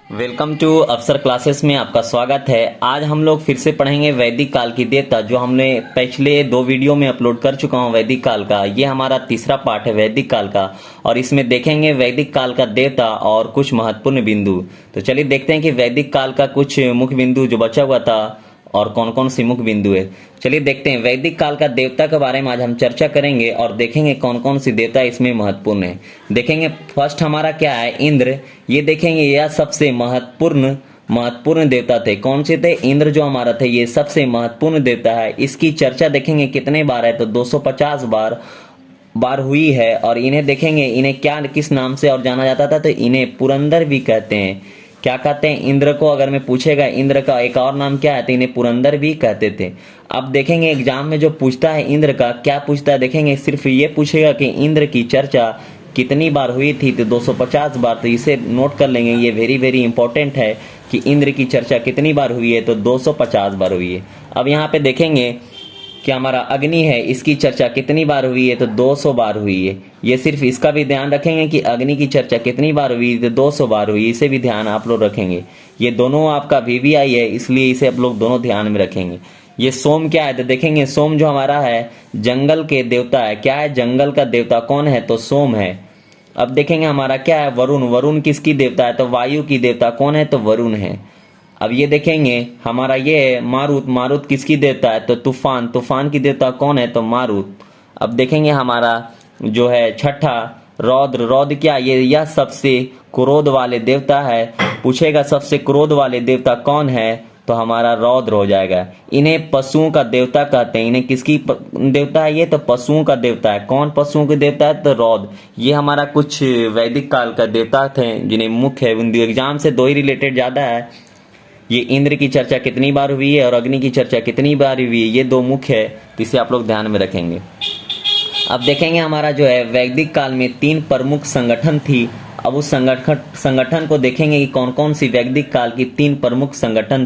Welcome to अफसर classes में आपका स्वागत है। आज हम लोग फिर से पढ़ेंगे वैदिक काल की देवता, जो हमने पिछले 2 वीडियो में अपलोड कर चुका हूं। वैदिक काल का ये हमारा तीसरा पार्ट है वैदिक काल का, और इसमें देखेंगे वैदिक काल का देवता और कुछ महत्वपूर्ण बिंदु। तो चलिए देखते हैं कि वैदिक काल का कुछ मुख्य बिंदु जो बचा हुआ था और कौन कौन सी मुख्य बिंदु है। चलिए देखते हैं वैदिक काल का देवता के बारे में आज हम चर्चा करेंगे और देखेंगे कौन कौन सी देवता इसमें महत्वपूर्ण है। देखेंगे फर्स्ट हमारा क्या है, इंद्र। ये देखेंगे यह सबसे महत्वपूर्ण देवता थे। कौन से थे? इंद्र जो हमारा थे ये सबसे महत्वपूर्ण देवता है। इसकी चर्चा देखेंगे कितने बार है, तो 250 बार हुई है। और इन्हें देखेंगे, इन्हें क्या किस नाम से और जाना जाता था, तो इन्हें पुरंदर भी कहते हैं। क्या कहते हैं इंद्र को? अगर मैं पूछेगा इंद्र का एक और नाम क्या है, तो इन्हें पुरंदर भी कहते थे। अब देखेंगे एग्जाम में जो पूछता है इंद्र का क्या पूछता है, देखेंगे सिर्फ ये पूछेगा कि इंद्र की चर्चा कितनी बार हुई थी, तो 250 बार। तो इसे नोट कर लेंगे, ये वेरी इंपॉर्टेंट है कि इंद्र की चर्चा कितनी बार हुई है, तो 250 बार हुई है। अब यहाँ पे देखेंगे कि हमारा अग्नि है, इसकी चर्चा कितनी बार हुई है, तो 200 बार हुई है। ये सिर्फ इसका भी ध्यान रखेंगे कि अग्नि की चर्चा कितनी बार हुई, तो 200 बार हुई। इसे भी ध्यान आप लोग रखेंगे। ये दोनों आपका वीवीआई है, इसलिए इसे आप लोग दोनों ध्यान में रखेंगे। ये सोम क्या है, तो देखेंगे सोम जो हमारा है जंगल के देवता है। क्या है? जंगल का देवता कौन है, तो सोम है। अब देखेंगे हमारा क्या है, वरुण। वरुण किसकी देवता है, तो वायु की देवता कौन है, तो वरुण है। अब ये देखेंगे हमारा ये है मारुत। मारुत किसकी देवता है, तो तूफान। तूफान की देवता कौन है, तो मारुत। अब देखेंगे हमारा जो है छठा रौद्र। रौद्र क्या? ये यह सबसे क्रोध वाले देवता है। पूछेगा सबसे क्रोध वाले देवता कौन है, तो हमारा रौद्र हो जाएगा। इन्हें पशुओं का देवता कहते हैं। इन्हें किसकी देवता है ये, तो पशुओं का देवता है। कौन पशुओं के देवता है, तो रौद्र। ये हमारा कुछ वैदिक काल का देवता थे जिन्हें मुख्य बिंदु एग्जाम से 2 ही रिलेटेड ज्यादा है। ये इंद्र की चर्चा कितनी बार हुई है और अग्नि की चर्चा कितनी बार हुई है, ये 2 मुख्य है, तो इसे आप लोग ध्यान में रखेंगे। अब देखेंगे हमारा जो है वैदिक काल में 3 प्रमुख संगठन थी। अब उस संगठन को देखेंगे कि कौन कौन सी वैदिक काल की 3 प्रमुख संगठन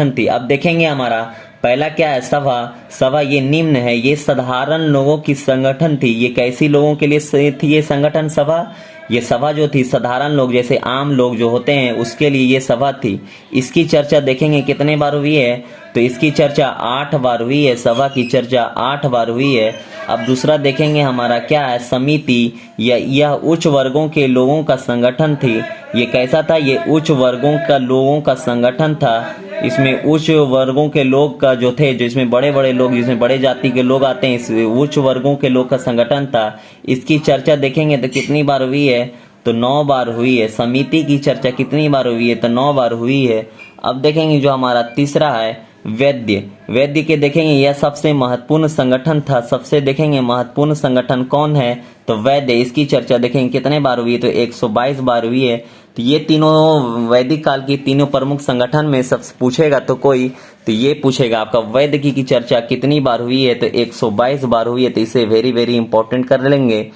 थी। अब देखेंगे हमारा पहला क्या है, सभा। सभा ये निम्न है, ये साधारण लोगों की संगठन थी। ये कैसी लोगों के लिए थी ये संगठन सभा? ये सभा जो थी साधारण लोग जैसे आम लोग जो होते हैं उसके लिए ये सभा थी। इसकी चर्चा देखेंगे कितने बार हुई है, तो इसकी चर्चा 8 बार हुई है। सभा की चर्चा 8 बार हुई है। अब दूसरा देखेंगे हमारा क्या है, समिति। यह उच्च वर्गों के लोगों का संगठन थी। ये कैसा था? ये उच्च वर्गों का लोगों का संगठन था। इसमें उच्च वर्गों के लोग का जो थे, जो इसमें बड़े बड़े लोग, जिसमें बड़े जाति के लोग आते हैं, इस उच्च वर्गों के लोग का संगठन था। इसकी चर्चा देखेंगे तो कितनी बार हुई है, तो 9 बार हुई है। समिति की चर्चा कितनी बार हुई है, तो 9 बार हुई है। अब देखेंगे जो हमारा तीसरा है वैद्य। वैद्य के देखेंगे यह सबसे महत्वपूर्ण संगठन था। सबसे देखेंगे महत्वपूर्ण संगठन कौन है, तो वैद्य। इसकी चर्चा देखेंगे कितने बार हुई है, तो 122 बार हुई है। तो ये तीनों वैदिक काल की तीनों प्रमुख संगठन में सबसे पूछेगा तो कोई, तो ये पूछेगा आपका वैद्य की चर्चा कितनी बार हुई है, तो 122 बार हुई है। तो इसे वेरी इंपॉर्टेंट कर लेंगे।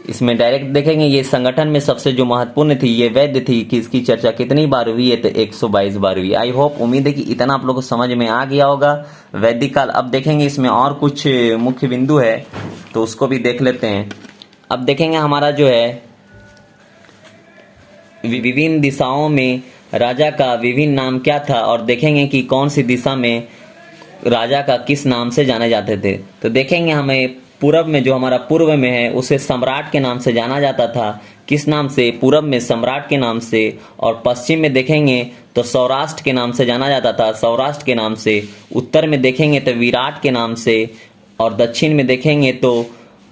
इसमें डायरेक्ट देखेंगे ये संगठन में सबसे जो महत्वपूर्ण थी ये वैद्य थी, कि इसकी चर्चा कितनी बार हुई है, तो 122 बार हुई। आई होप, उम्मीद है कि इतना आप लोगों को समझ में आ गया होगा वैदिक काल। अब देखेंगे इसमें और कुछ मुख्य बिंदु है, तो उसको भी देख लेते हैं। अब देखेंगे हमारा जो है विभिन्न दिशाओं में राजा का विभिन्न नाम क्या था, और देखेंगे कि कौन सी दिशा में राजा का किस नाम से जाने जाते थे। तो देखेंगे हमें पूरब में, जो हमारा पूर्व में है उसे सम्राट के नाम से जाना जाता था। किस नाम से? पूरब में सम्राट के नाम से। और पश्चिम में देखेंगे तो सौराष्ट्र के नाम से जाना जाता था, सौराष्ट्र के नाम से। उत्तर में देखेंगे तो विराट के नाम से। और दक्षिण में देखेंगे तो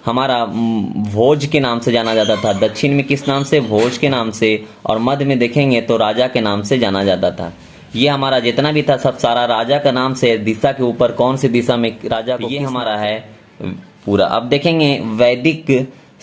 हमारा भोज के नाम से जाना जाता था। दक्षिण में किस नाम से? भोज के नाम से। और मध्य में देखेंगे तो राजा के नाम से जाना जाता था। ये हमारा जितना भी था सब सारा राजा का नाम से, दिशा के ऊपर कौन सी दिशा में राजा को, ये हमारा है पूरा। अब देखेंगे वैदिक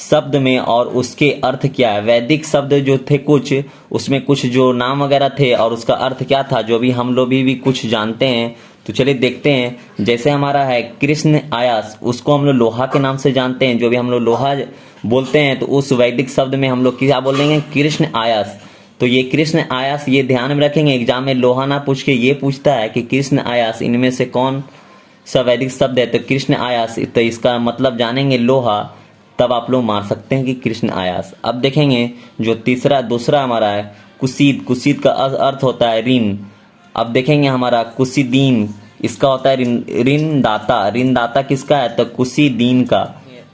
शब्द में और उसके अर्थ क्या है। वैदिक शब्द जो थे कुछ, उसमें कुछ जो नाम वगैरह थे और उसका अर्थ क्या था, जो भी हम लोग भी कुछ जानते हैं। तो चलिए देखते हैं। जैसे हमारा है कृष्ण आयास, उसको हम लोग लोहा के नाम से जानते हैं। जो भी हम लोग लोहा बोलते हैं, तो उस वैदिक शब्द में हम लोग क्या बोलेंगे, कृष्ण आयास। तो ये कृष्ण आयास, ये ध्यान में रखेंगे। एग्जाम में लोहा ना पूछ के ये पूछता है कि कृष्ण आयास इनमें से कौन सा वैदिक शब्द है, तो कृष्ण आयास। तो इसका मतलब जानेंगे लोहा, तब आप लोग मार सकते हैं कि कृष्ण आयास। अब देखेंगे जो दूसरा हमारा है कुसीद, कुसीद का अर्थ होता है ऋण। अब देखेंगे हमारा कुसीदीन, इसका होता है ऋण दाता। ऋण दाता किसका है? तो कुसीदीन का।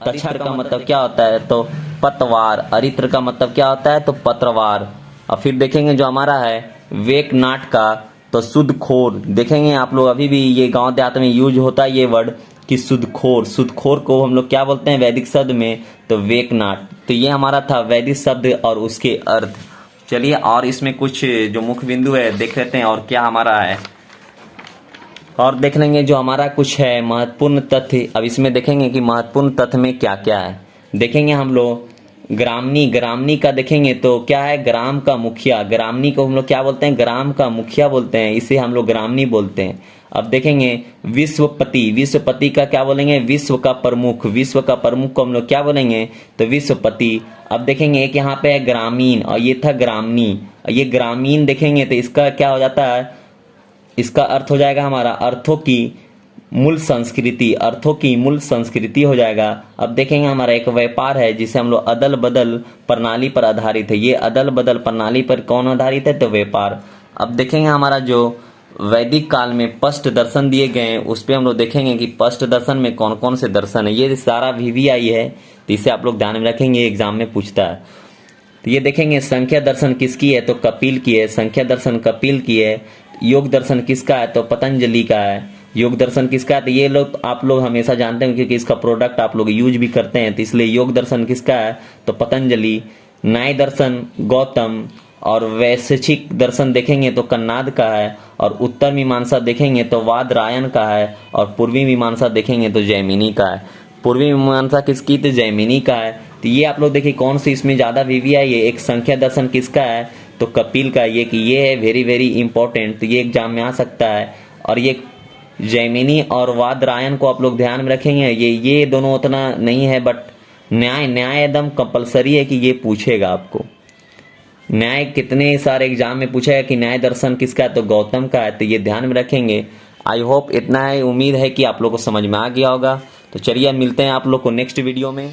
तक्षर का मतलब क्या होता है? तो पतवार। अरित्र का मतलब क्या होता है? तो पत्रवार। और फिर देखेंगे जो हमारा है वेकनाट का, तो सुदखोर। देखेंगे आप लोग अभी भी ये गांव देहात में यूज होता है ये वर्ड कि सुदखोर। सुदखोर को हम लोग क्या बोलते हैं वैदिक शब्द में? तो वेकनाट। तो ये हमारा था वैदिक शब्द और उसके अर्थ। चलिए और इसमें कुछ जो मुख्य बिंदु है देख लेते हैं और क्या हमारा है, और देख लेंगे जो हमारा कुछ है महत्वपूर्ण तथ्य। अब इसमें देखेंगे कि महत्वपूर्ण तथ्य में क्या क्या है। देखेंगे हम लोग ग्रामनी। ग्रामनी का देखेंगे तो क्या है? ग्राम का मुखिया। ग्रामनी को हम लोग क्या बोलते हैं? ग्राम का मुखिया बोलते हैं, इसे हम लोग ग्रामनी बोलते हैं। अब देखेंगे विश्वपति। विश्वपति का क्या बोलेंगे? विश्व का प्रमुख। विश्व का प्रमुख को हम लोग क्या बोलेंगे? तो विश्वपति। अब देखेंगे एक यहाँ पे है ग्रामीण और ये था ग्रामनी। ये ग्रामीण देखेंगे तो इसका क्या हो जाता है? इसका अर्थ हो जाएगा हमारा अर्थों की मूल संस्कृति। अर्थों की मूल संस्कृति हो जाएगा। अब देखेंगे हमारा एक व्यापार है जिसे हम लोग अदल बदल प्रणाली पर आधारित है। ये अदल बदल प्रणाली पर कौन आधारित है? तो व्यापार। अब देखेंगे हमारा जो वैदिक काल में पष्ट दर्शन दिए गए हैं उस पर हम लोग देखेंगे कि पष्ट दर्शन में कौन कौन से दर्शन है। ये सारा VVI है तो इसे आप लोग ध्यान में रखेंगे, एग्जाम में पूछता है। तो ये देखेंगे संख्या दर्शन किसकी है? तो कपिल की है। संख्या दर्शन कपिल की है। योग दर्शन किसका है? तो पतंजलि का है। योग दर्शन किसका है? तो ये लोग आप लोग हमेशा जानते हैं क्योंकि इसका प्रोडक्ट आप लोग यूज भी करते हैं, तो इसलिए योग दर्शन किसका है? तो पतंजलि। न्याय दर्शन गौतम। और वैशेषिक दर्शन देखेंगे तो कन्नाद का है। और उत्तर मीमांसा देखेंगे तो वादरायण का है। और पूर्वी मीमांसा देखेंगे तो जैमिनी का है। पूर्वी मीमांसा किसकी? तो जैमिनी का है। तो ये आप लोग देखिए कौन सी इसमें ज्यादा VVI है। एक संख्या दर्शन किसका है? तो कपिल का। ये कि ये है वेरी वेरी इंपॉर्टेंट, तो ये एग्जाम में आ सकता है। और ये जैमिनी और वादरायण को आप लोग ध्यान में रखेंगे। ये दोनों उतना नहीं है, बट न्याय एकदम कंपलसरी है कि ये पूछेगा आपको। न्याय कितने सारे एग्जाम में पूछेगा कि न्याय दर्शन किसका है? तो गौतम का है, तो ये ध्यान में रखेंगे। आई होप इतना है, उम्मीद है कि आप लोग को समझ में आ गया होगा। तो चलिए मिलते हैं आप लोग को नेक्स्ट वीडियो में।